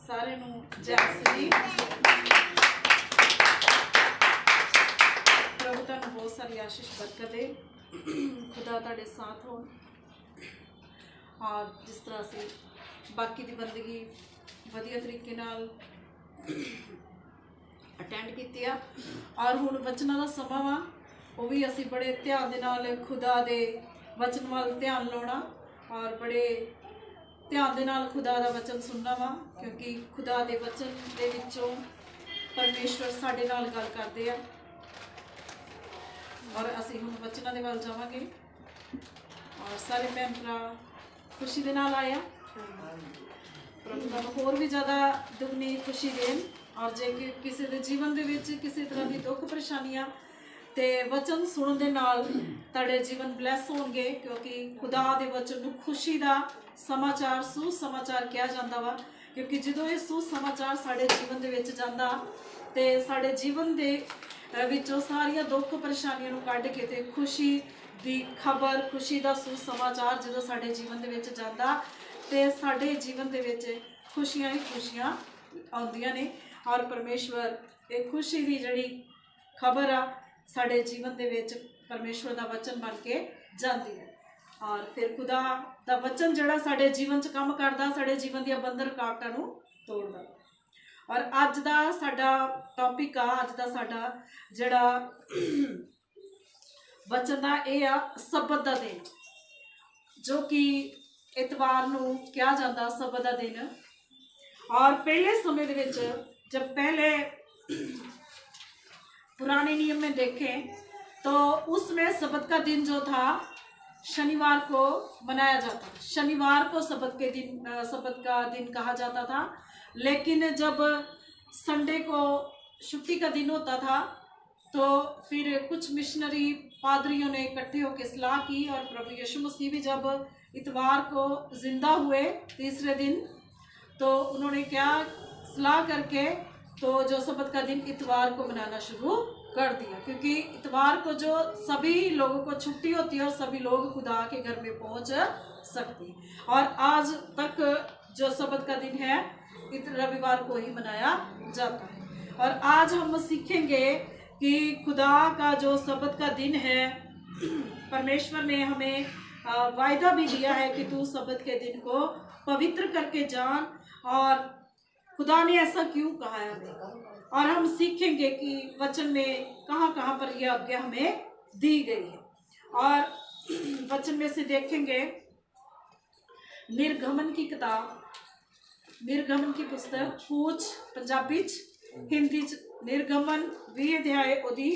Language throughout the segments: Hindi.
सारे नूं जय श्री प्रभु तुहानूं बहुत सारी आशीष बरकत दे। खुदा तुहाडे साथ हो और जिस तरह से बाकी दी बंदगी वधिया तरीके नाल अटेंड कीती आ और हुण वचनां दा समां वा वो भी असीं बड़े ध्यान दे नाल खुदा दे वचन वाल ध्यान लाउणा और बड़े ध्यान दे नाल खुदा दा वचन सुनना वा, क्योंकि खुदा दे वचन दे विचों परमेश्वर साडे नाल गल करदे आ और असीं हुण वचनां दे वल जावांगे और सारे भैन भरा खुशी दे नाल आया प्रभु तुहानूं होर भी ज़्यादा दुगनी खुशी देन। और जे किसी दे जीवन दे विच किसी तरह की दुख परेशानियां ते वचन सुनने दे नाल तुहाडे जीवन ब्लैस होणगे, क्योंकि खुदा दे वचन नूं खुशी दा समाचार सुसमाचार कहा जाता वा। क्योंकि जदों ये सुसमाचार साडे जीवन दे विच जांदा ते साडे जीवन दे विचों सारियां दुख परेशानियां नूं कढ के ते खुशी दी खबर खुशी दा सुसमाचार जदों साडे जीवन दे विच जांदा ते साडे जीवन दे विच खुशियां ही खुशियां आउंदियां ने और परमेश्वर ये खुशी दी जिहड़ी खबर आ साडे जीवन दे विच परमेश्वर दा वचन बन के जाती है और फिर खुदा दा वचन जिहड़ा साडे जीवन च काम करदा साडे जीवन दी बंधन रुकावटां नूं तोड़दा। और अज दा साडा टॉपिक आ अज दा साडा जिहड़ा वचन दा इह आ सबत दा दिन, जो कि इतवार नूं कहा जाता सबत दा दिन। और पहले समय दे विच जब पहले पुराने नियम में देखें तो उसमें सबत का दिन जो था शनिवार को मनाया जाता था। शनिवार को सबत का दिन कहा जाता था। लेकिन जब संडे को छुट्टी का दिन होता था तो फिर कुछ मिशनरी पादरियों ने इकट्ठे होकर सलाह की और प्रभु यीशु मसीह भी जब इतवार को जिंदा हुए तीसरे दिन तो उन्होंने क्या सलाह करके तो जो सबत का दिन इतवार को मनाना शुरू कर दिया, क्योंकि इतवार को जो सभी लोगों को छुट्टी होती है और सभी लोग खुदा के घर में पहुंच सकते हैं। और आज तक जो सबत का दिन है रविवार को ही मनाया जाता है। और आज हम सीखेंगे कि खुदा का जो सबत का दिन है परमेश्वर ने हमें वायदा भी दिया है कि तू सबत के दिन को पवित्र करके जान, और खुदा ने ऐसा क्यों कहा है हमें। और हम सीखेंगे कि वचन में कहाँ कहाँ पर यह आज्ञा हमें दी गई है। और वचन में से देखेंगे निर्गमन की किताब, निर्गमन की पुस्तक पूछ पंजाबी हिंदी निर्गमन 20 अध्याय ओदी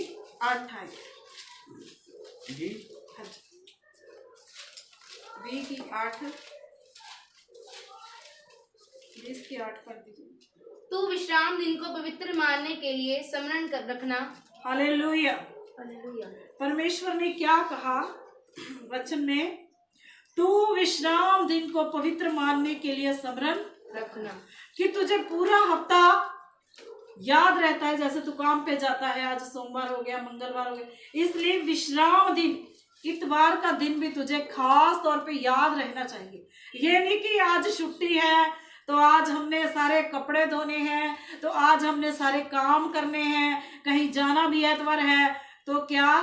8 है जी 20 की 8 20 की 8 पढ़ दीजिए। तू विश्राम दिन को पवित्र मानने के लिए स्मरण कर रखना। हालेलुया। हालेलुया। परमेश्वर ने क्या कहा वचन में, तू विश्राम दिन को पवित्र मानने के लिए स्मरण रखना, कि तुझे पूरा हफ्ता याद रहता है। जैसे तू काम पे जाता है, आज सोमवार हो गया मंगलवार हो गया, इसलिए विश्राम दिन इतवार का दिन भी तुझे खास तौर पे याद रहना चाहिए। ये नहीं कि आज छुट्टी है तो आज हमने सारे कपड़े धोने हैं, तो आज हमने सारे काम करने हैं, कहीं जाना भी एतवार है तो क्या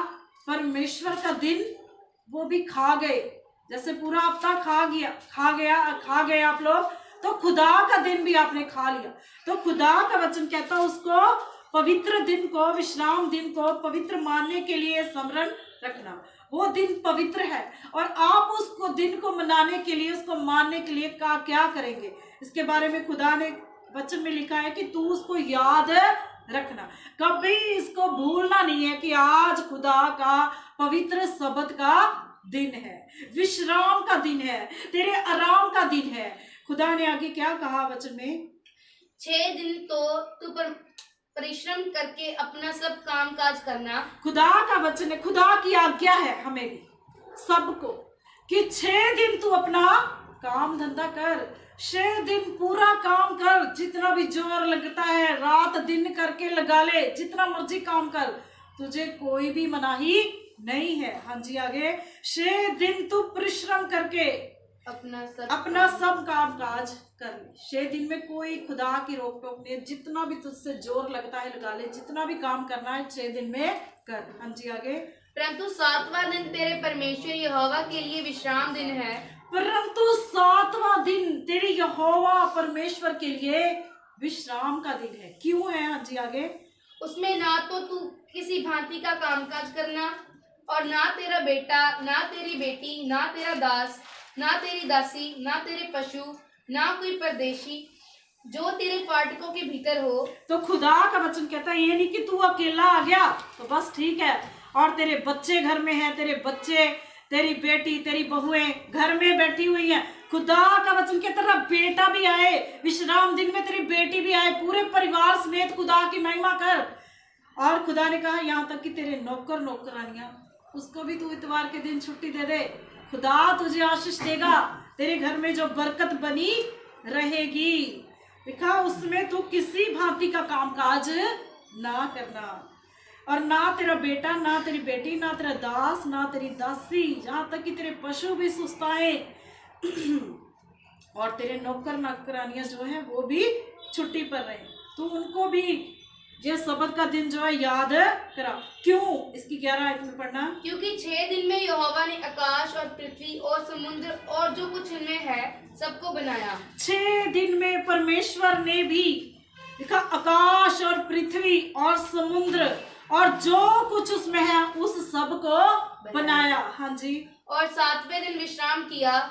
परमेश्वर का दिन वो भी खा गए। जैसे पूरा हफ्ता खा गए आप लोग, तो खुदा का दिन भी आपने खा लिया। तो खुदा का वचन कहता है उसको पवित्र दिन को, विश्राम दिन को पवित्र मानने के लिए स्मरण रखना। वो दिन पवित्र है और आप उसको दिन को मनाने के लिए, उसको मानने के लिए क्या करेंगे, इसके बारे में खुदा ने वचन में लिखा है कि तू उसको याद रखना। कभी इसको भूलना नहीं है कि आज खुदा का पवित्र सबत का दिन है, विश्राम का दिन है, तेरे आराम का दिन है। खुदा ने आगे क्या कहा वचन में, 6 दिन तो तू परिश्रम करके अपना सब काम काज करना। खुदा का वचन है, खुदा की आज्ञा है हमें भी सबको कि 6 दिन तू अपना काम धंधा कर, 6 दिन पूरा काम कर, जितना भी जोर लगता है रात दिन करके लगा ले, जितना मर्जी काम कर, तुझे कोई भी मनाही नहीं है। हाँ जी आगे, 6 दिन तू परिश्रम करके अपना सब काम काज कर ले। 6 दिन में कोई खुदा की रोक टोक नहीं है, जितना भी तुझसे जोर लगता है लगा ले, जितना भी काम करना है 6 दिन में कर। हाँ जी आगे। परंतु 7वां दिन तेरे परमेश्वर यहोवा के लिए विश्राम दिन है। परंतु 7वां दिन तेरे यहोवा परमेश्वर के लिए विश्राम का दिन है। क्यों है? हाँ जी आगे। उसमें ना तो तू किसी भांति का कामकाज करना, और ना तेरा बेटा, ना तेरी बेटी, ना तेरा दास, ना तेरी दासी, ना तेरे पशु, ना कोई परदेशी जो तेरे फाटकों के भीतर हो। तो खुदा का वचन कहता है ये नहीं कि तू अकेला आ गया तो बस ठीक है, और तेरे बच्चे घर में हैं, तेरे बच्चे, तेरी बेटी, तेरी बहुएं घर में बैठी हुई हैं। खुदा का वचन कहता है बेटा भी आए, विश्राम दिन में तेरी बेटी भी आए, पूरे परिवार समेत खुदा की महिमा कर। और खुदा ने कहा यहाँ तक कि तेरे नौकर नौकरानियां, उसको भी तू इतवार के दिन छुट्टी दे दे, खुदा तुझे आशीष देगा, तेरे घर में जो बरकत बनी रहेगी। देखा, उसमें तू किसी भांति का कामकाज ना करना, और ना तेरा बेटा, ना तेरी बेटी, ना तेरा दास, ना तेरी दासी, जहाँ तक कि तेरे पशु भी सुस्ताए और तेरे नौकर नौकरानियां जो है वो भी छुट्टी पर रहे, तू उनको भी ये सबत का दिन जो है याद करा। क्यों? इसकी 11 आयत में पढ़ना। क्योंकि 6 दिन में यहोवा ने आकाश और पृथ्वी और समुद्र और जो कुछ इनमें है सबको बनाया। 6 दिन में परमेश्वर ने भी देखा आकाश और पृथ्वी और समुद्र और जो कुछ उसमें है उस सब को बनाया। हाँ जी। और 7वें दिन विश्राम किया।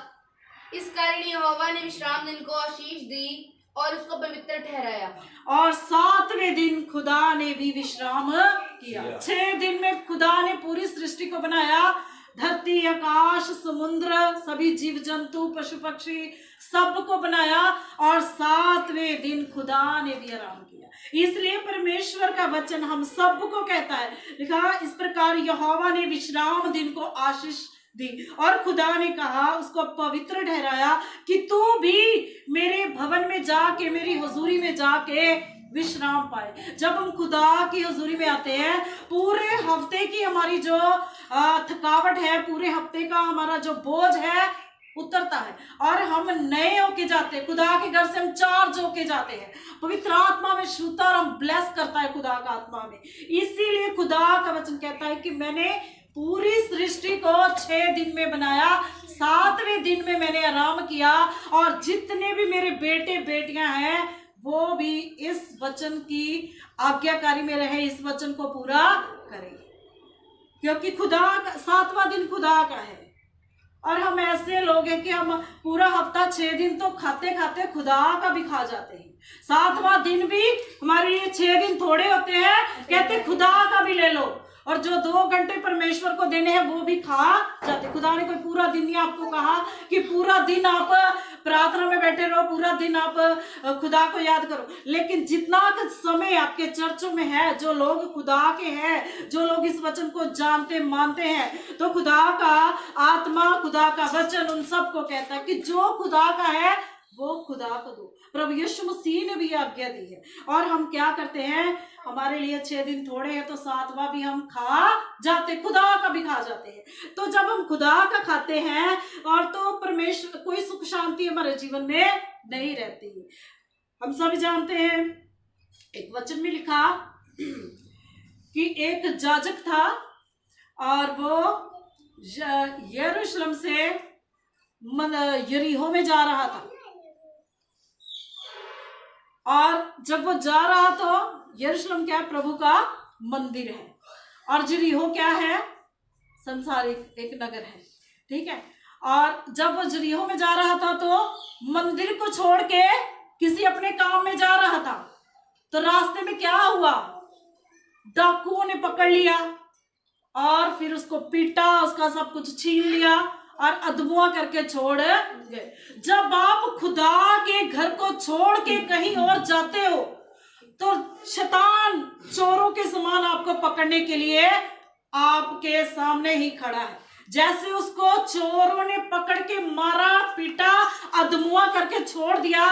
इस कारण यहोवा ने विश्राम दिन को आशीष दी और उसको पवित्र ठहराया। और 7वें दिन खुदा ने भी विश्राम किया। 6 दिन में खुदा ने पूरी सृष्टि को बनाया, धरती, आकाश, समुद्र, सभी जीव जंतु, पशु पक्षी, सबको बनाया, और 7वें दिन खुदा ने भी आराम किया। इसलिए परमेश्वर का वचन हम सबको कहता है, लिखा इस प्रकार यहोवा ने विश्राम दिन को आशीष दी और खुदा ने कहा, उसको पवित्र ठहराया कि तू भी मेरे भवन में जाके, मेरी हुजूरी में जाके विश्राम पाए। जब हम खुदा की हुजूरी में आते हैं, पूरे हफ्ते की हमारी जो थकावट है, पूरे हफ्ते का हमारा जो बोझ है उतरता है, और हम नए होके जाते हैं। खुदा के घर से हम चार्ज होके जाते हैं, पवित्र आत्मा में शुद्ध, और हम ब्लेस करता है खुदा का आत्मा में। इसीलिए खुदा का वचन कहता है कि मैंने पूरी सृष्टि को 6 दिन में बनाया, 7वें दिन में मैंने आराम किया, और जितने भी मेरे बेटे बेटियां हैं वो भी इस वचन की आज्ञाकारी में रहे, इस वचन को पूरा करें, क्योंकि खुदा का 7वां दिन खुदा का है। और हम ऐसे लोग हैं कि हम पूरा हफ्ता 6 दिन तो खाते खाते खुदा का भी खा जाते हैं, 7वां दिन भी हमारे लिए 6 दिन थोड़े होते हैं, कहते खुदा का भी ले लो, और जो 2 घंटे परमेश्वर को देने हैं वो भी खा जाते। खुदा ने कोई पूरा दिन नहीं आपको कहा कि पूरा दिन आप प्रार्थना में बैठे रहो, पूरा दिन आप खुदा को याद करो, लेकिन जितना समय आपके चर्चों में है, जो लोग खुदा के हैं, जो लोग इस वचन को जानते मानते हैं, तो खुदा का आत्मा, खुदा का वचन उन सबको कहता है कि जो खुदा का है वो खुदा को दो। प्रभु यीशु मसीह ने भी आज्ञा दी है, और हम क्या करते हैं, हमारे लिए 6 दिन थोड़े हैं तो 7वां भी हम खा जाते, खुदा का भी खा जाते हैं। तो जब हम खुदा का खाते हैं, और तो परमेश्वर कोई सुख शांति हमारे जीवन में नहीं रहती। हम सब जानते हैं, एक वचन में लिखा कि एक जाजक था, और वो यरूशलेम से यरीहो में जा रहा था, और जब वो जा रहा तो यरूशलेम क्या है, प्रभु का मंदिर है, और यरीहो क्या है, संसारिक एक नगर है, ठीक है। और जब वो यरीहो में जा रहा था तो मंदिर को छोड़ के किसी अपने काम में जा रहा था, तो रास्ते में क्या हुआ, डाकुओं ने पकड़ लिया और फिर उसको पीटा, उसका सब कुछ छीन लिया और अधमुआ करके छोड़ गए। जब आप खुदा के घर को छोड़ के कहीं और जाते हो तो शैतान चोरों के समान आपको पकड़ने के लिए आपके सामने ही खड़ा है। जैसे उसको चोरों ने पकड़ के मारा, पीटा, अधमुआ करके छोड़ दिया,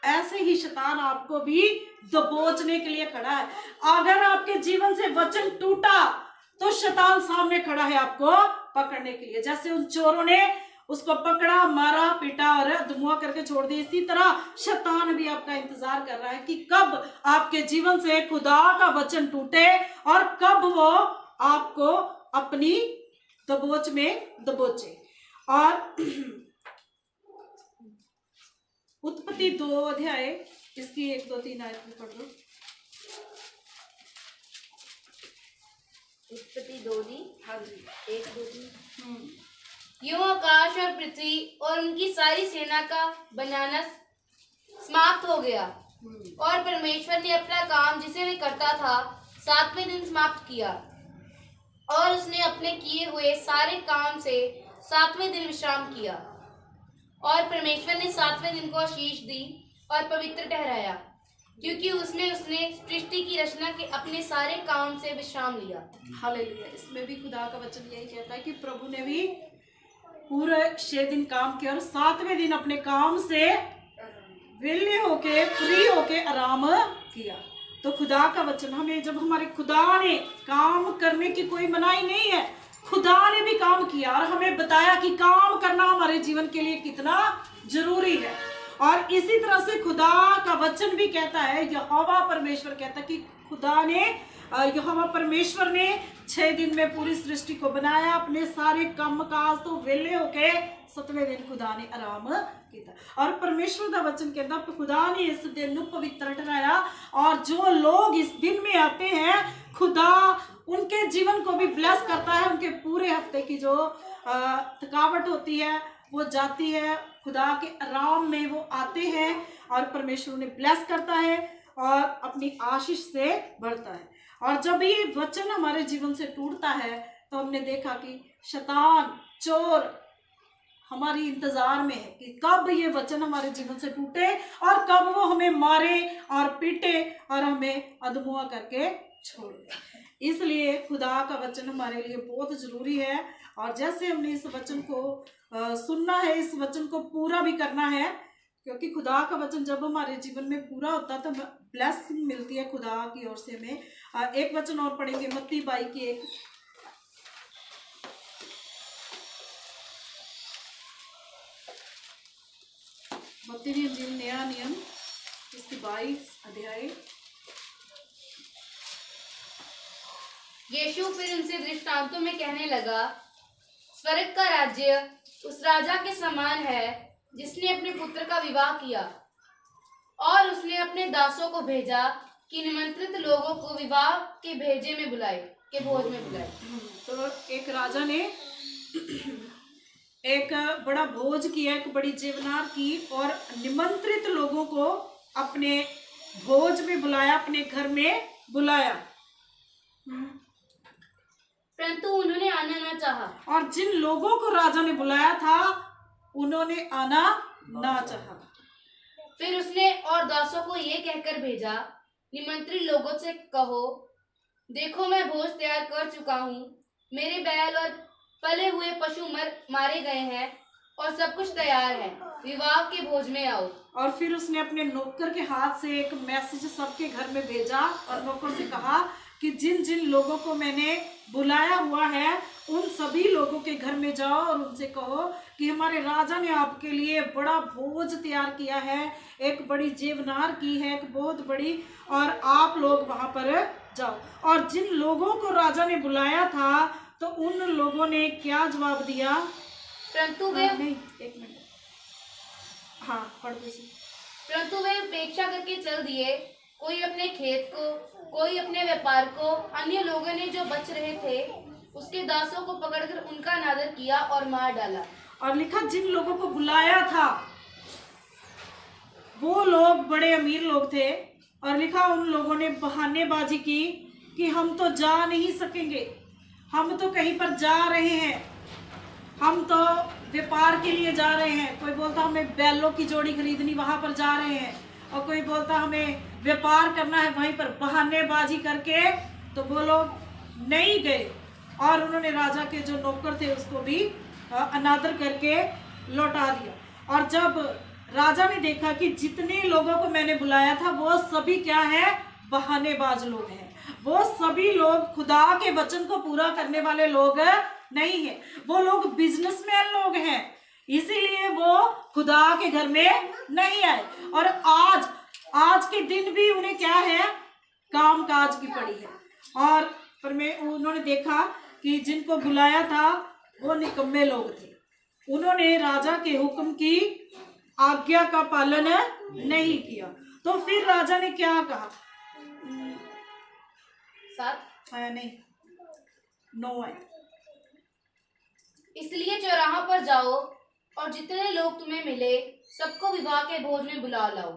ऐसे ही शैतान आपको भी दबोचने के लिए खड़ा है। अगर आपके जीवन से वचन टूटा तो शैतान सामने खड़ा है आपको पकड़ने के लिए। जैसे उन चोरों ने उसको पकड़ा, मारा, पीटा और अधमुआ करके छोड़ दिया। इसी तरह शैतान भी आपका इंतजार कर रहा है कि कब आपके जीवन से खुदा का वचन टूटे और कब वो आपको अपनी दबोच में दबोचे। और उत्पत्ति 2 अध्याय इसकी 1, 2, 3 आयत में पढ़ लो। उत्पत्ति 2 दी। हाँ जी। 1, 2, 3। यूं आकाश और पृथ्वी और उनकी सारी सेना का बनाना समाप्त हो गया और परमेश्वर ने अपना काम जिसे वह करता था 7वें दिन समाप्त किया और उसने अपने किए हुए सारे काम से 7वें दिन विश्राम किया और परमेश्वर ने 7वें दिन को आशीष दी और पवित्र ठहराया क्योंकि उसने सृष्टि की रचना के अपने सारे काम से विश्राम लिया। हालेलुया। इसमें भी खुदा का वचन यही कहता है कि प्रभु ने भी पूरे 6 दिन काम किया और 7वें दिन अपने काम से वेले होके फ्री होके आराम किया। तो खुदा का वचन हमें, जब हमारे खुदा ने काम करने की कोई मनाही नहीं है, खुदा ने भी काम किया और हमें बताया कि काम करना हमारे जीवन के लिए कितना जरूरी है। और इसी तरह से खुदा का वचन भी कहता है, यहोवा परमेश्वर कहता है कि खुदा ने, यहोवा परमेश्वर ने 6 दिन में पूरी सृष्टि को बनाया, अपने सारे काम काज तो वेले होके 7वें दिन खुदा ने आराम किया। और परमेश्वर का वचन कहता है खुदा ने इस दिन को पवित्र ठहराया और जो लोग इस दिन में आते हैं खुदा उनके जीवन को भी ब्लेस करता है। उनके पूरे हफ्ते की जो थकावट होती है वो जाती है, खुदा के आराम में वो आते हैं और परमेश्वर उन्हें ब्लेस करता है और अपनी आशीष से भरता है। और जब ये वचन हमारे जीवन से टूटता है तो हमने देखा कि शैतान, चोर हमारी इंतजार में है कि कब ये वचन हमारे जीवन से टूटे और कब वो हमें मारे और पीटे और हमें अधमुआ करके छोड़ दे। इसलिए खुदा का वचन हमारे लिए बहुत जरूरी है और जैसे हमने इस वचन को सुनना है, इस वचन को पूरा भी करना है, क्योंकि खुदा का वचन जब हमारे जीवन में पूरा होता है तो ब्लेसिंग मिलती है खुदा की ओर से। हमें एक वचन और पढ़ेंगे, मत्ती 22 की 1। मत्ती की इंजील नया नियम इसकी 22 अध्याय। यीशु फिर उनसे दृष्टांतों में कहने लगा, स्वर्ग का राज्य उस राजा के समान है जिसने अपने पुत्र का विवाह किया और उसने अपने दासों को भेजा कि निमंत्रित लोगों को विवाह के भेजे में बुलाए, के भोज में बुलाए। तो एक राजा ने एक बड़ा भोज किया, एक बड़ी जेवनार की और निमंत्रित लोगों को अपने भोज में बुलाया, अपने घर में बुलाया। परंतु उन्होंने आना न चाहा। और जिन लोगों को राजा ने बुलाया था उन्होंने आना ना चाहा। फिर उसने और दासों को ये कहकर भेजा, निमंत्रित लोगों से कहो, देखो मैं भोज तैयार कर चुका हूँ, मेरे बैल और पले हुए पशु मारे गए हैं और सब कुछ तैयार है, विवाह के भोज में आओ। और फिर उसने अपने नौकर के हाथ से एक मैसेज सबके घर में भेजा और नौकर से कहा कि जिन जिन लोगों को मैंने बुलाया हुआ है उन सभी लोगों के घर में जाओ और उनसे कहो कि हमारे राजा ने आपके लिए बड़ा भोज तैयार किया है, एक बड़ी जेवनार की है, एक बहुत बड़ी, और आप लोग वहां पर जाओ। और जिन लोगों को राजा ने बुलाया था तो उन लोगों ने क्या जवाब दिया? परंतु वे एक मिनट, हाँ पढ़ दीजिए। परंतु वे उपेक्षा करके चल दिए, कोई अपने खेत को, कोई अपने व्यापार को। अन्य लोगों ने जो बच रहे थे उसके दासों को पकड़कर उनका अनादर किया और मार डाला। और लिखा जिन लोगों को बुलाया था वो लोग बड़े अमीर लोग थे और लिखा उन लोगों ने बहानेबाजी की कि हम तो जा नहीं सकेंगे, हम तो कहीं पर जा रहे हैं, हम तो व्यापार के लिए जा रहे हैं। कोई बोलता हमें बैलों की जोड़ी खरीदनी, वहां पर जा रहे हैं, और कोई बोलता हमें व्यापार करना है, वहीं पर बहानेबाजी करके तो वो लोग नहीं गए और उन्होंने राजा के जो नौकर थे उसको भी अनादर करके लौटा दिया। और जब राजा ने देखा कि जितने लोगों को मैंने बुलाया था वो सभी क्या है? बहानेबाज लोग हैं, वो सभी लोग खुदा के वचन को पूरा करने वाले लोग नहीं है, वो लोग बिजनेसमैन लोग हैं, इसीलिए वो खुदा के घर में नहीं आए। और आज के दिन भी उन्हें क्या है, काम काज की पड़ी है। और उन्होंने देखा कि जिनको बुलाया था वो निकम्मे लोग थे, उन्होंने राजा के हुक्म की आज्ञा का पालन नहीं किया। तो फिर राजा ने क्या कहा, 7 आया नहीं, 9 आया। इसलिए चौराहों पर जाओ और जितने लोग तुम्हें मिले सबको विवाह के भोज में बुला लाओ।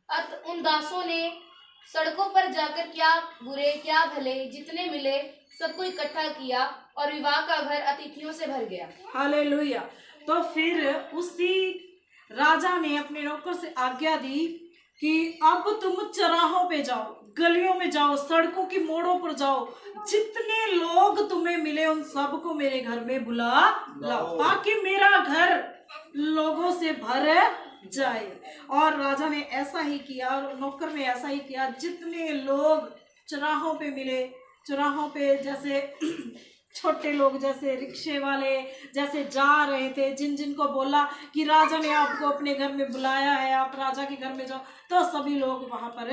अतः उन दासों ने सड़कों पर जाकर क्या बुरे क्या भले जितने मिले सबको इकट्ठा किया और विवाह का घर अतिथियों से भर गया। हालेलुया। तो फिर उसी राजा ने अपने नौकर से आज्ञा दी कि अब तुम चौराहों पे जाओ, गलियों में जाओ, सड़कों की मोड़ों पर जाओ, जितने लोग तुम्हें मिले उन सबको मेरे घर में बुला लाओ, ताकि मेरा घर लोगों से भर जाए। और राजा ने ऐसा ही किया और नौकर ने ऐसा ही किया। जितने लोग चौराहों पे मिले, चौराहों पे जैसे छोटे लोग जैसे रिक्शे वाले जैसे जा रहे थे, जिन जिन को बोला कि राजा ने आपको अपने घर में बुलाया है, आप राजा के घर में जाओ, तो सभी लोग वहां पर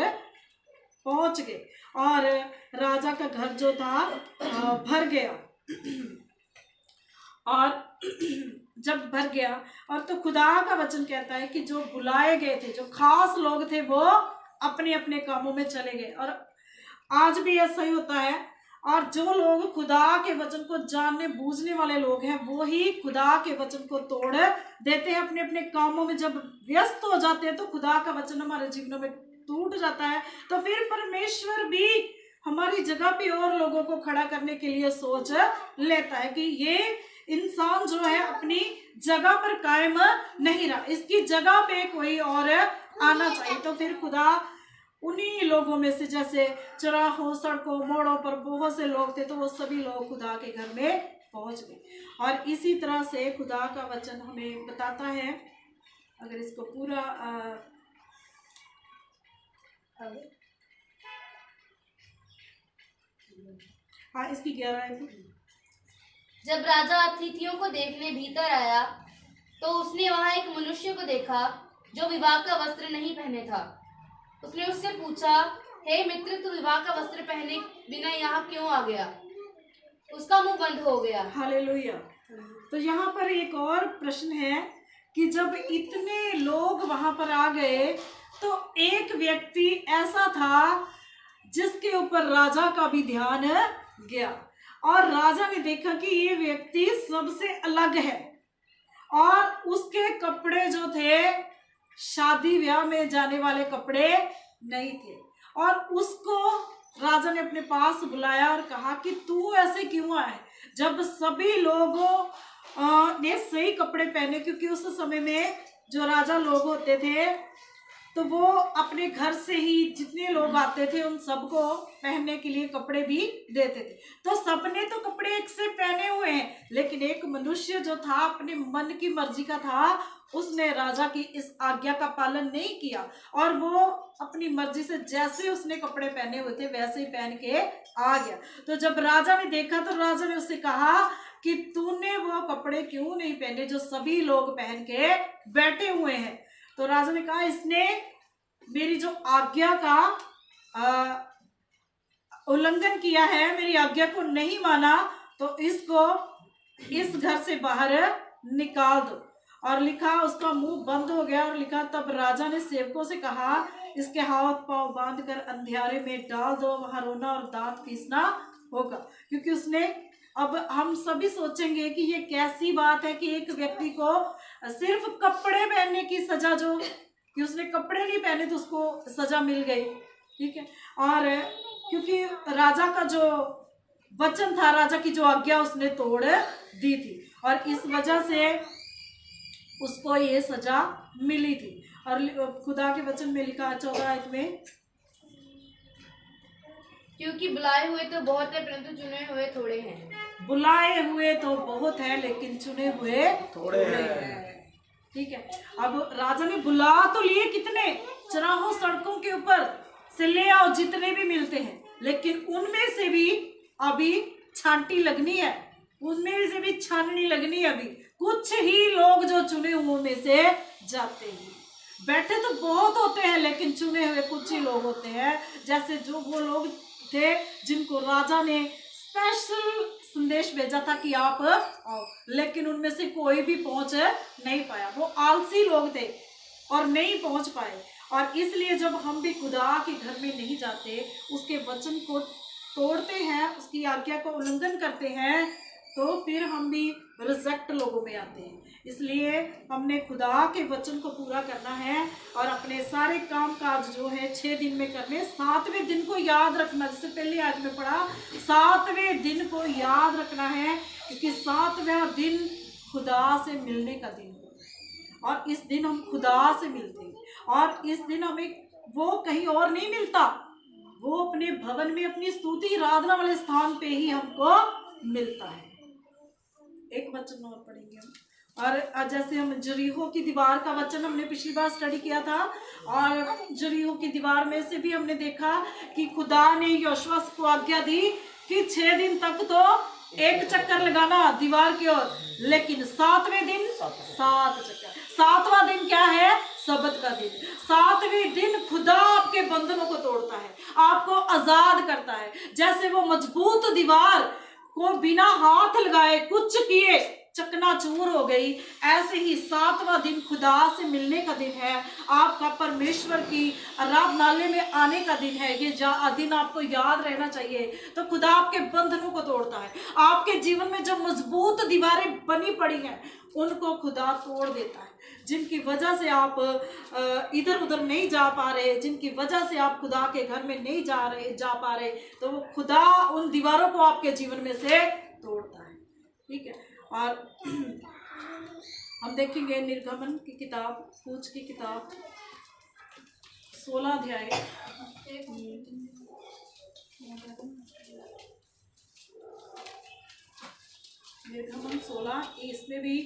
पहुंच गए और राजा का घर जो था भर गया। और जब भर गया और तो खुदा का वचन कहता है कि जो बुलाए गए थे, जो खास लोग थे, वो अपने अपने कामों में चले गए। और आज भी ऐसा ही होता है। और जो लोग खुदा के वचन को जानने बूझने वाले लोग हैं, वो ही खुदा के वचन को तोड़ देते हैं। अपने अपने कामों में जब व्यस्त हो जाते हैं तो खुदा का वचन हमारे जीवनों में टूट जाता है। तो फिर परमेश्वर भी हमारी जगह पे और लोगों को खड़ा करने के लिए सोच लेता है कि ये इंसान जो है अपनी जगह पर कायम नहीं रहा, इसकी जगह पे कोई और आना चाहिए। तो फिर खुदा उन्हीं लोगों में से, जैसे चौराहों सड़कों मोड़ों पर बहुत से लोग थे, तो वो सभी लोग खुदा के घर में पहुंच गए। और इसी तरह से खुदा का वचन हमें बताता है, अगर इसको पूरा हाँ इसकी 11 है। जब राजा अतिथियों को देखने भीतर आया तो उसने वहां एक मनुष्य को देखा जो विवाह का वस्त्र नहीं पहने था। उसने उससे पूछा, हे मित्र, तू विवाह का वस्त्र पहने बिना यहाँ क्यों आ गया? उसका मुंह बंद हो गया। हालेलुया। तो यहाँ पर एक और प्रश्न है कि जब इतने लोग वहां पर आ गए तो एक व्यक्ति ऐसा था जिसके ऊपर राजा का भी ध्यान गया। और राजा ने देखा कि ये व्यक्ति सबसे अलग है और उसके कपड़े जो थे शादी ब्याह में जाने वाले कपड़े नहीं थे। और उसको राजा ने अपने पास बुलाया और कहा कि तू ऐसे क्यों आया? जब सभी लोगों ने सही कपड़े पहने, क्योंकि उस समय में जो राजा लोग होते थे तो वो अपने घर से ही जितने लोग आते थे उन सबको पहनने के लिए कपड़े भी देते थे। तो सबने तो कपड़े एक से पहने हुए हैं, लेकिन एक मनुष्य जो था अपने मन की मर्जी का था, उसने राजा की इस आज्ञा का पालन नहीं किया और वो अपनी मर्जी से जैसे उसने कपड़े पहने हुए थे वैसे ही पहन के आ गया। तो जब राजा ने देखा तो राजा ने उससे कहा कि तूने वो कपड़े क्यों नहीं पहने जो सभी लोग पहन के बैठे हुए हैं? तो राजा ने कहा, इसने मेरी जो आज्ञा का उल्लंघन किया है, मेरी आज्ञा को नहीं माना, तो इसको इस घर से बाहर निकाल दो। और लिखा उसका मुंह बंद हो गया। और लिखा तब राजा ने सेवकों से कहा, इसके हाथ पांव बांध कर अंधियारे में डाल दो, वहां रोना और दांत पीसना होगा। क्योंकि उसने, अब हम सभी सोचेंगे कि ये कैसी बात है कि एक व्यक्ति को सिर्फ कपड़े पहनने की सजा, जो कि उसने कपड़े नहीं पहने तो उसको सजा मिल गई, ठीक है। और क्योंकि राजा का जो वचन था, राजा की जो आज्ञा उसने तोड़ दी थी और इस वजह से उसको ये सजा मिली थी। और खुदा के वचन में लिखा 14 आयत में, क्योंकि बुलाए हुए तो बहुत है परंतु चुने हुए थोड़े हैं। बुलाए हुए तो बहुत है लेकिन चुने हुए थोड़े हैं, ठीक है। अब राजा ने बुला तो लिए कितने, चौराहों सड़कों के ऊपर से ले आओ जितने भी मिलते हैं, लेकिन उनमें से भी अभी छांटी लगनी है, उनमें से भी छाननी लगनी है अभी। कुछ ही लोग जो चुने हुओं में से जाते हैं। बैठे तो बहुत होते हैं लेकिन चुने हुए कुछ ही लोग होते हैं। जैसे जो वो लोग थे जिनको राजा ने स्पेशल संदेश भेजा था कि आप आओ, लेकिन उनमें से कोई भी पहुंच नहीं पाया। वो आलसी लोग थे और नहीं पहुंच पाए। और इसलिए जब हम भी खुदा के घर में नहीं जाते, उसके वचन को तोड़ते हैं, उसकी आज्ञा का उल्लंघन करते हैं, तो फिर हम भी रिजेक्ट लोगों में आते हैं। इसलिए हमने खुदा के वचन को पूरा करना है और अपने सारे काम काज जो है 6 दिन में करने। 7वें दिन को याद रखना, जैसे पहले आज में पढ़ा, 7वें दिन को याद रखना है, क्योंकि 7वां दिन खुदा से मिलने का दिन है। और इस दिन हम खुदा से मिलते हैं और इस दिन हमें वो कहीं और नहीं मिलता, वो अपने भवन में अपनी स्तुति आराधना वाले स्थान पे ही हमको मिलता है। एक वचन और पढ़ेंगे हम। और जैसे हम जरीहो की दीवार का वचन हमने पिछली बार स्टडी किया था, और जरीहो की दीवार में से भी हमने देखा कि खुदा ने यहोशू को आज्ञा दी कि 6 दिन तक तो एक चक्कर लगाना दीवार की ओर, लेकिन 7वें दिन 7 चक्कर। 7वां दिन क्या है? सब्त का दिन। 7वें दिन खुदा आपके बंधनों को तोड़ता है, आपको आजाद करता है। जैसे वो मजबूत दीवार को बिना हाथ लगाए कुछ किए चकनाचूर हो गई, ऐसे ही 7वां दिन खुदा से मिलने का दिन है, आपका परमेश्वर की आराधनालय में आने का दिन है। ये दिन आपको याद रहना चाहिए। तो खुदा आपके बंधनों को तोड़ता है, आपके जीवन में जो मजबूत दीवारें बनी पड़ी हैं उनको खुदा तोड़ देता है, जिनकी वजह से आप इधर उधर नहीं जा पा रहे, जिनकी वजह से आप खुदा के घर में नहीं जा पा रहे, तो वो खुदा उन दीवारों को आपके जीवन में से तोड़ता है। ठीक है। और हम देखेंगे निर्गमन की किताब, कूच की किताब 16 अध्याय। निर्गमन 16, इसमें भी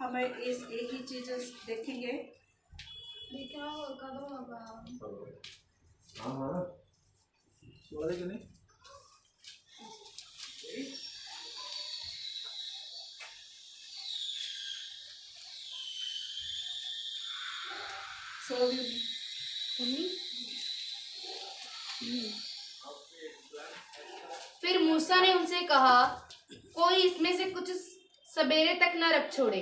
हमें एक ही चीज देखेंगे। फिर मूसा ने उनसे कहा, कोई इसमें से कुछ सवेरे तक न रख छोड़े।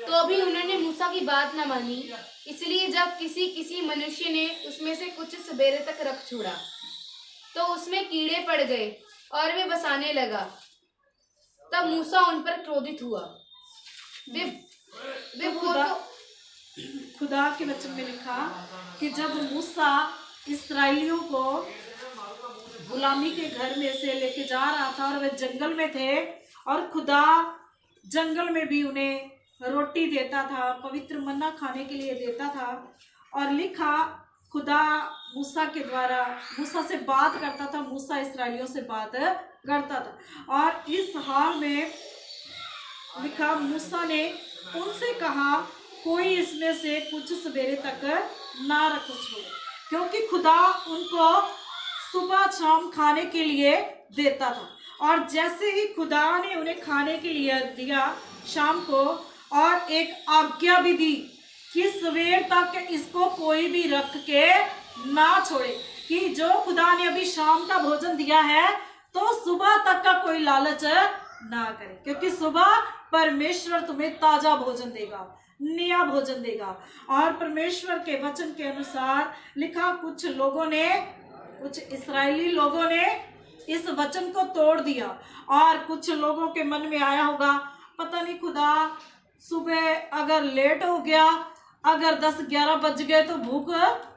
तो भी उन्होंने मूसा की बात न मानी, इसलिए जब किसी मनुष्य ने उसमें से कुछ सवेरे तक रख छोड़ा तो उसमें कीड़े पड़ गए और वे बसाने लगा। तब मूसा उन पर क्रोधित हुआ। खुदा के वचन में लिखा कि जब मूसा इसराइलियों को गुलामी के घर में से लेके जा रहा था और वे जंगल में थे, और खुदा जंगल में भी उन्हें रोटी देता था, पवित्र मन्ना खाने के लिए देता था, और लिखा खुदा मूसा के द्वारा मूसा से बात करता था, मूसा इसराइलियों से बात करता था। और इस हाल में लिखा मूसा ने उनसे कहा, कोई इसमें से कुछ सवेरे तक ना रख छोड़े, क्योंकि खुदा उनको सुबह शाम खाने के लिए देता था। और जैसे ही खुदा ने उन्हें खाने के लिए दिया शाम को, और एक आज्ञा भी दी कि सवेर तक इसको कोई भी रख के ना छोड़े, कि जो खुदा ने अभी शाम का भोजन दिया है तो सुबह तक का कोई लालच ना करे, क्योंकि सुबह परमेश्वर तुम्हें ताजा भोजन देगा, नया भोजन देगा। और परमेश्वर के वचन के अनुसार लिखा, कुछ इस्राएली लोगों ने इस वचन को तोड़ दिया, और कुछ लोगों के मन में आया होगा, पता नहीं खुदा सुबह अगर लेट हो गया, अगर 10-11 बज गए तो भूख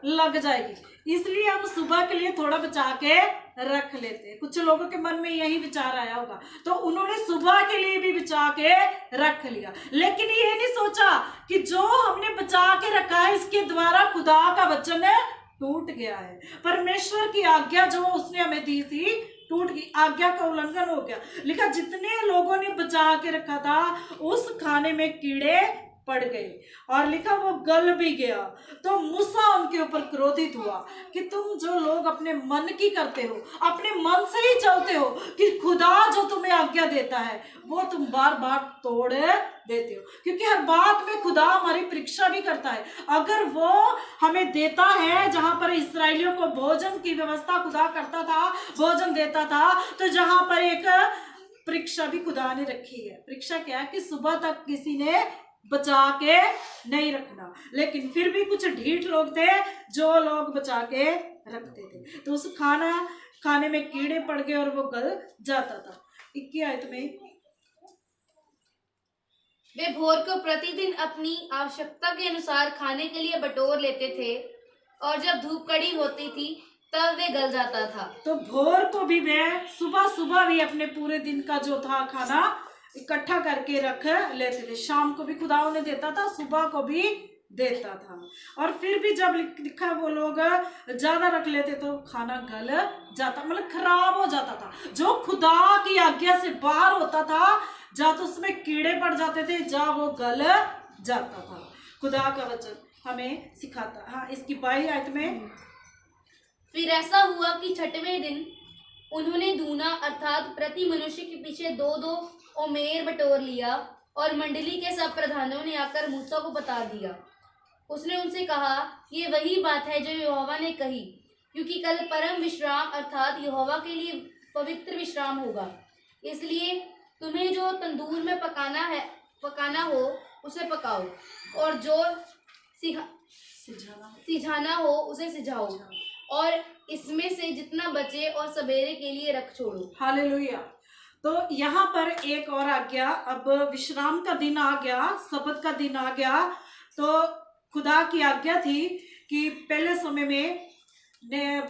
लग जाएगी, इसलिए हम सुबह के लिए थोड़ा बचा के रख लेते हैं। कुछ लोगों के मन में यही विचार आया होगा, तो उन्होंने सुबह के लिए भी बचा के रख लिया, लेकिन ये नहीं सोचा कि जो हमने बचा के रखा है इसके द्वारा खुदा का वचन टूट गया है। परमेश्वर की आज्ञा जो उसने हमें दी थी टूट गई, आज्ञा का उल्लंघन हो गया। लिखा, जितने लोगों ने बचा के रखा था उस खाने में कीड़े पड़ गए और लिखा वो गल भी गया। तो मूसा उनके ऊपर क्रोधित हुआ कि तुम जो लोग अपने मन की करते हो, अपने मन से ही चलते हो, कि खुदा जो तुम्हें आज्ञा देता है वो तुम बार बार तोड़ देते हो। क्योंकि हर बात में खुदा हमारी परीक्षा भी करता है। अगर वो हमें देता है, जहां पर इस्राएलियों को भोजन की व्यवस्था खुदा करता था, भोजन देता था, तो जहां पर एक परीक्षा भी खुदा ने रखी है। परीक्षा क्या है कि सुबह तक किसी ने बचा के नहीं रखना, लेकिन फिर भी कुछ ढीठ लोग थे जो लोग बचा के रखते थे, तो उस खाने में कीड़े पड़ गए और वो गल जाता था। 21 आयत में, वे भोर को प्रतिदिन अपनी आवश्यकता के अनुसार खाने के लिए बटोर लेते थे और जब धूप कड़ी होती थी तब वे गल जाता था। तो भोर को भी वे सुबह सुबह भी अपने पूरे दिन का जो था खाना इकट्ठा करके रख लेते थे। शाम को भी खुदा उन्हें देता था, सुबह को भी देता था। और फिर भी जब लिखा वो लोग ज्यादा रख लेते तो खाना गल जाता, मतलब खराब हो जाता था। जो खुदा की आज्ञा से बाहर होता था, जा तो उसमें कीड़े पड़ जाते थे, जा वो गल जाता था। खुदा का वचन हमें सिखाता। हाँ, इसकी 22 आयत में, फिर ऐसा हुआ कि छठवें दिन उन्होंने दूना अर्थात प्रति मनुष्य के पीछे 2-2 ओमेर बटोर लिया और मंडली के सब प्रधानों ने आकर मूसा को बता दिया। उसने उनसे कहा, ये वही बात है जो यहोवा ने कही, क्योंकि कल परम विश्राम अर्थात यहोवा के लिए पवित्र विश्राम होगा। इसलिए तुम्हें जो तंदूर में पकाना हो उसे पकाओ, और जो सिझाना हो उसे सिझाओ, और इसमें से जितना बचे और सवेरे के लिए रख छोड़ो। हालेलुया। तो यहाँ पर एक और आज्ञा, अब विश्राम का दिन आ गया, सब्त का दिन आ गया। तो खुदा की आज्ञा थी कि पहले समय में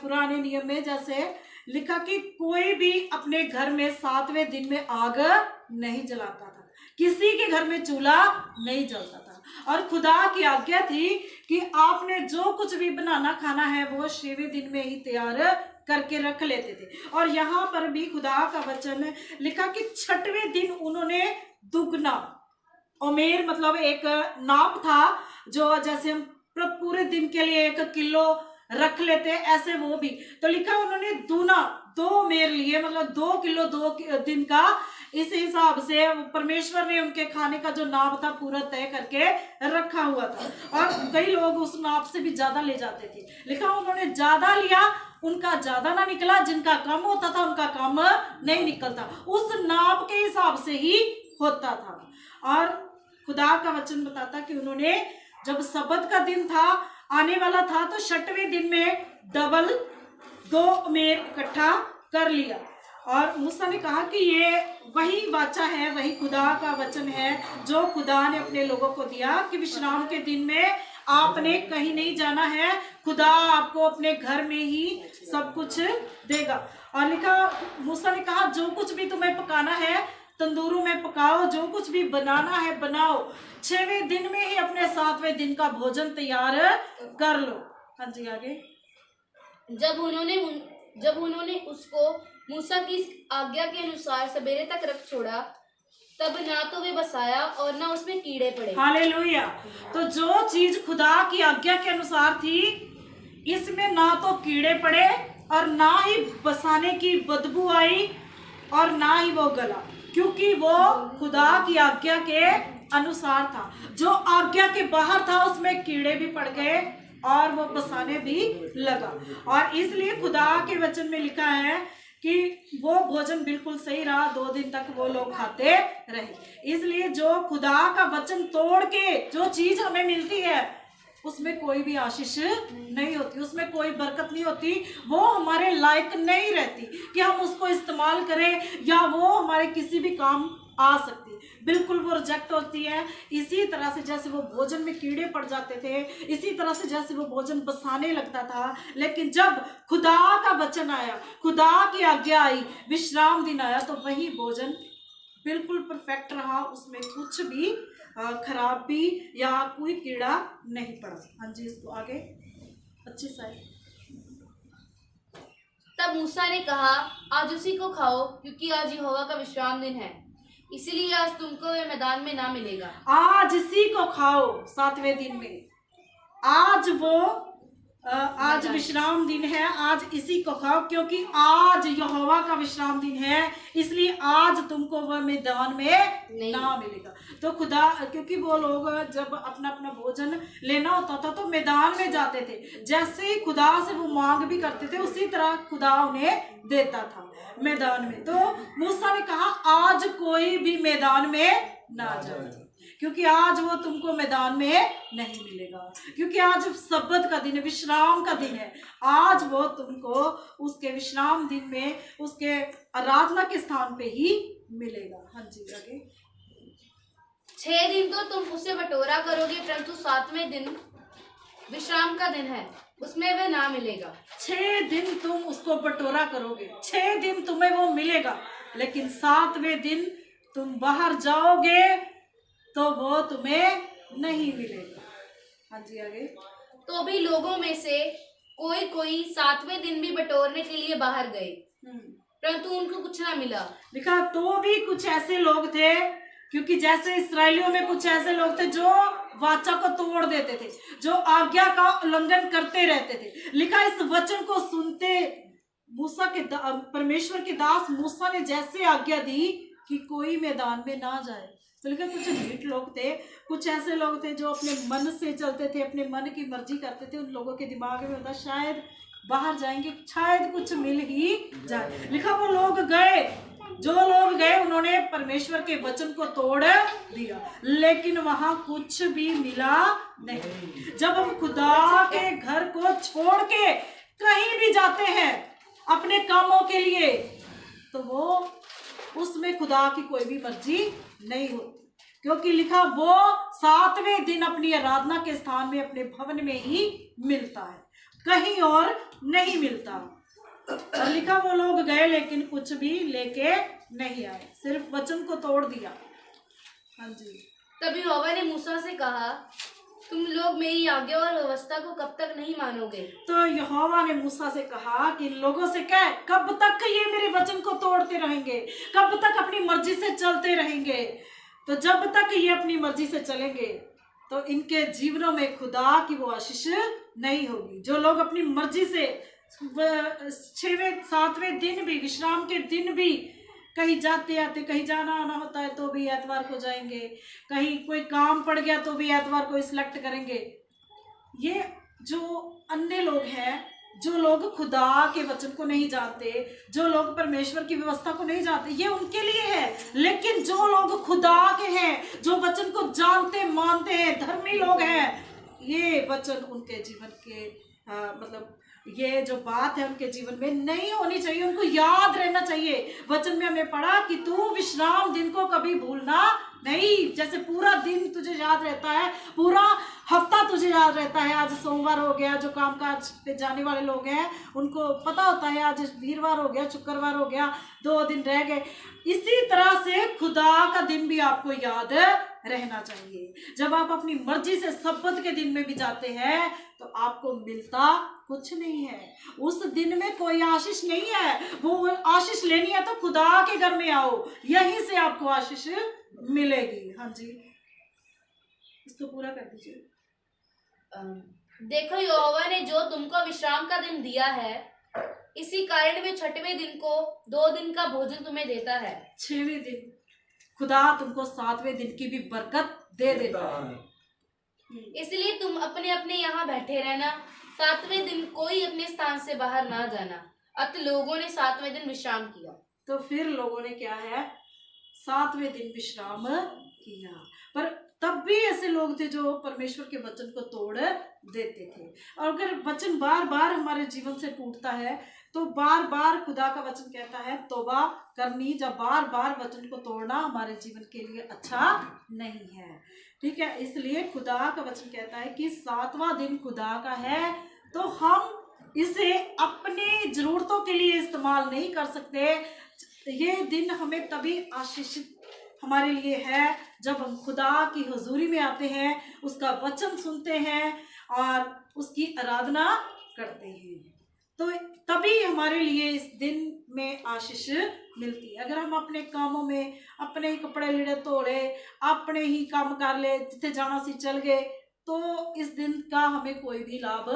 पुराने नियम में जैसे लिखा कि कोई भी अपने घर में 7वें दिन में आग नहीं जलाता था, किसी के घर में चूल्हा नहीं जलता था। और खुदा की आज्ञा थी कि आपने जो कुछ भी बनाना खाना है वो 6वें दिन में ही तैयार करके रख लेते थे। और यहाँ पर भी खुदा का वचन लिखा कि 6वें दिन उन्होंने दुगना ओमेर, मतलब एक नाप था जो जैसे हम पूरे दिन के लिए 1 किलो रख लेते, ऐसे वो भी। तो लिखा उन्होंने दूना 2 मेर लिए, मतलब 2 किलो 2 दिन का। इस हिसाब से परमेश्वर ने उनके खाने का जो नाप था पूरा तय करके रखा हुआ था। और कई लोग उस नाप से भी ज्यादा ले जाते थे। लिखा उन्होंने ज्यादा लिया, उनका ज्यादा ना निकला, जिनका कम होता था उनका कम नहीं निकलता, उस नाप के हिसाब से ही होता था। और खुदा का वचन बताता कि उन्होंने जब सब्त का दिन था, आने वाला था, तो 6वें दिन में डबल 2 मेर इकट्ठा कर लिया। और मूसा ने कहा कि ये वही वाचा है, वही खुदा का वचन है जो खुदा ने अपने लोगों को दिया कि विश्राम के दिन में आपने कहीं नहीं जाना है, खुदा आपको अपने घर में ही सब कुछ देगा। और लिखा मूसा ने कहा जो कुछ भी तुम्हें पकाना है तंदूरों में पकाओ, जो कुछ भी बनाना है बनाओ, 6वें दिन में ही अपने 7वें दिन का भोजन तैयार कर लो। हाँ जी, आगे। जब उन्होंने उसको मूसा की आज्ञा के अनुसार सवेरे तक रख छोड़ा, तब ना तो वे बसाया और ना उसमें कीड़े पड़े। हालेलुया। तो जो चीज खुदा की आज्ञा के अनुसार थी, इसमें ना तो कीड़े पड़े और ना ही बसाने की बदबू आई और ना ही वो गला, क्योंकि वो खुदा की आज्ञा के अनुसार था। जो आज्ञा के बाहर था उसमें कीड़े भी पड़ गए और वो बसाने भी लगा। और इसलिए खुदा के वचन में लिखा है कि वो भोजन बिल्कुल सही रहा, 2 दिन तक वो लोग खाते रहे। इसलिए जो खुदा का वचन तोड़ के जो चीज हमें मिलती है उसमें कोई भी आशीष नहीं होती, उसमें कोई बरकत नहीं होती, वो हमारे लायक नहीं रहती कि हम उसको इस्तेमाल करें या वो हमारे किसी भी काम आ सकती, बिल्कुल वो रिजेक्ट होती है। इसी तरह से जैसे वो भोजन में कीड़े पड़ जाते थे, इसी तरह से जैसे वो भोजन बसाने लगता था, लेकिन जब खुदा का वचन आया, खुदा की आज्ञा आई, विश्राम दिन आया, तो वही भोजन बिल्कुल परफेक्ट रहा, उसमें कुछ भी खराब भी या कोई कीड़ा नहीं पड़ा। हाँ जी, इसको आगे अच्छी साइड। तब मूसा ने कहा, आज उसी को खाओ, क्योंकि आज यहोवा का विश्राम दिन है। इसलिए आज तुमको वह मैदान में ना मिलेगा। आज इसी को खाओ 7वें दिन में। आज वो आज विश्राम दिन है, आज इसी को खाओ, क्योंकि आज यहोवा का विश्राम दिन है, इसलिए आज तुमको वह मैदान में ना मिलेगा। तो खुदा, क्योंकि वो लोग जब अपना अपना भोजन लेना होता था तो मैदान में जाते थे, जैसे ही खुदा से वो मांग भी करते थे उसी तरह खुदा उन्हें देता था मैदान में। तो मूसा ने कहा आज कोई भी मैदान में ना जाए, क्योंकि आज वो तुमको मैदान में नहीं मिलेगा, क्योंकि आज सब्बत का दिन है, विश्राम का दिन है। आज वो तुमको उसके विश्राम दिन में उसके आराधना के स्थान पे ही मिलेगा। हाँ जी, आगे। 6 दिन तो तुम उसे बटोरा करोगे, परंतु 7वें दिन विश्राम का दिन है, उसमें वह ना मिलेगा। 6 दिन तुम उसको बटोरा करोगे, 6 दिन तुम्हें वो मिलेगा, लेकिन 7वें दिन तुम बाहर जाओगे तो वो तुम्हें नहीं मिलेगा। हाँ जी, आगे। तो भी लोगों में से कोई कोई 7वें दिन भी बटोरने के लिए बाहर गए, परंतु उनको कुछ ना मिला। लिखा तो भी कुछ ऐसे लोग थे, क्योंकि जैसे इस्राएलियों में कुछ ऐसे लोग थे जो वाचा को तोड़ देते थे, जो आज्ञा का उल्लंघन करते रहते थे। लिखा इस वचन को सुनते मूसा के परमेश्वर के दास मूसा ने जैसे आज्ञा दी कि कोई मैदान में ना जाए, तो लिखा कुछ ढीठ लोग थे, कुछ ऐसे लोग थे जो अपने मन से चलते थे, अपने मन की मर्जी करते थे। उन लोगों के दिमाग में होता शायद बाहर जाएंगे, शायद कुछ मिल ही जाए। लिखा वो लोग गए, जो लोग गए उन्होंने परमेश्वर के वचन को तोड़ दिया, लेकिन वहां कुछ भी मिला नहीं। जब हम खुदा के घर को छोड़ के कहीं भी जाते हैं अपने कामों के लिए, तो वो उसमें खुदा की कोई भी मर्जी नहीं होती, क्योंकि लिखा वो 7वें दिन अपनी आराधना के स्थान में अपने भवन में ही मिलता है, कहीं और नहीं मिलता। और लिखा वो लोग गए लेकिन कुछ भी लेके नहीं आए, सिर्फ वचन को तोड़ दिया। हाँ जी। तभी यहोवा ने मूसा से कहा, तुम लोग मेरी आज्ञा और व्यवस्था को कब तक नहीं मानोगे? तो यहोवा ने मूसा से कहा कि इन लोगों से कह, कब तक ये मेरे वचन को तोड़ते रहेंगे, कब तक अपनी मर्जी से चलते रहेंगे? तो जब तक ये अपनी मर्जी से चलेंगे तो इनके जीवनों में खुदा की वो आशीष नहीं होगी। जो लोग अपनी मर्जी से 6वें 7वें दिन भी, विश्राम के दिन भी कहीं जाते आते, कहीं जाना आना होता है तो भी एतवार को जाएंगे, कहीं कोई काम पड़ गया तो भी एतवार को सिलेक्ट करेंगे। ये जो अन्य लोग हैं, जो लोग खुदा के वचन को नहीं जानते, जो लोग परमेश्वर की व्यवस्था को नहीं जानते, ये उनके लिए है। लेकिन जो लोग खुदा के हैं, जो वचन को जानते मानते हैं, धर्मी लोग हैं, ये वचन उनके जीवन के मतलब ये जो बात है उनके जीवन में नहीं होनी चाहिए, उनको याद रहना चाहिए। वचन में हमने पढ़ा कि तू विश्राम दिन को कभी भूलना नहीं। जैसे पूरा दिन तुझे याद रहता है, पूरा हफ्ता तुझे याद रहता है, आज सोमवार हो गया, जो कामकाज पे जाने वाले लोग हैं उनको पता होता है आज वीरवार हो गया, शुक्रवार हो गया, 2 दिन रह गए। इसी तरह से खुदा का दिन भी आपको याद रहना चाहिए। जब आप अपनी मर्जी से सब्बत के दिन में भी जाते हैं तो आपको मिलता कुछ नहीं है, उस दिन में कोई आशीष नहीं है। वो आशीष लेनी है तो खुदा के घर में आओ, यहीं से आपको आशीष मिलेगी। हाँ जी, इसको पूरा कर दीजिए। देखो यहोवा ने जो तुमको विश्राम का दिन दिया है, इसी कारण वे 6वें दिन को 2 दिन का भोजन तुम्हें देता है। 6वें दिन खुदा तुमको 7वें दिन की भी बरकत दे देता है। इसलिए तुम अपने अपने यहाँ बैठे रहना, 7वें दिन कोई अपने स्थान से बाहर ना जाना। अतः लोगों ने 7वें दिन विश्राम किया। तो फिर लोगों ने क्या है, 7वें दिन विश्राम किया। पर तब भी ऐसे लोग थे जो परमेश्वर के वचन को तोड़ देते थे। और अगर वचन बार बार हमारे जीवन से टूटता है तो बार बार खुदा का वचन कहता है तौबा करनी। जब बार बार वचन को तोड़ना हमारे जीवन के लिए अच्छा नहीं है, ठीक है। इसलिए खुदा का वचन कहता है कि 7वां दिन खुदा का है, तो हम इसे अपनी जरूरतों के लिए इस्तेमाल नहीं कर सकते। ये दिन हमें तभी आशीषित हमारे लिए है जब हम खुदा की हुजूरी में आते हैं, उसका वचन सुनते हैं और उसकी आराधना करते हैं। तो तभी हमारे लिए इस दिन में आशीष मिलती है। अगर हम अपने कामों में अपने ही कपड़े लीड़े धोले, अपने ही काम कर ले, जिथे जाना सी चल गए, तो इस दिन का हमें कोई भी लाभ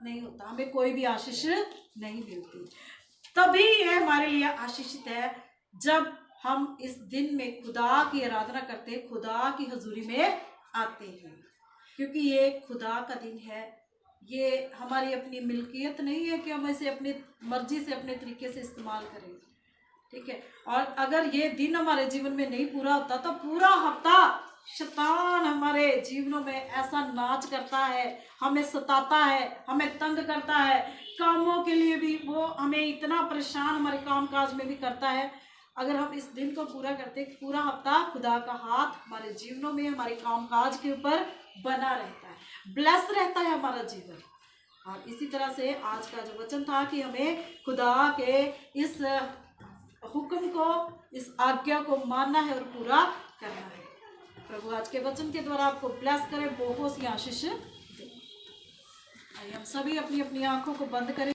नहीं होता, हमें कोई भी आशीष नहीं मिलती। तभी यह हमारे लिए आशीषित है जब हम इस दिन में खुदा की आराधना करते हैं, खुदा की हजूरी में आते हैं, क्योंकि ये खुदा का दिन है। ये हमारी अपनी मिल्कियत नहीं है कि हम इसे अपनी मर्जी से अपने तरीके से इस्तेमाल करें, ठीक है। और अगर ये दिन हमारे जीवन में नहीं पूरा होता तो पूरा हफ्ता शैतान हमारे जीवनों में ऐसा नाच करता है, हमें सताता है, हमें तंग करता है, कामों के लिए भी वो हमें इतना परेशान हमारे काम काज में भी करता है। अगर हम इस दिन को पूरा करते, पूरा हफ्ता खुदा का हाथ हमारे जीवनों में, हमारे काम काज के ऊपर बना रहता है, ब्लेस रहता है हमारा जीवन। और इसी तरह से आज का जो वचन था कि हमें खुदा के इस हुक्म को, इस आज्ञा को मानना है और पूरा करना है। प्रभु आज के वचन के द्वारा आपको ब्लेस करे, बहुत सी आशीष दे। आइए हम सभी अपनी अपनी आंखों को बंद करें।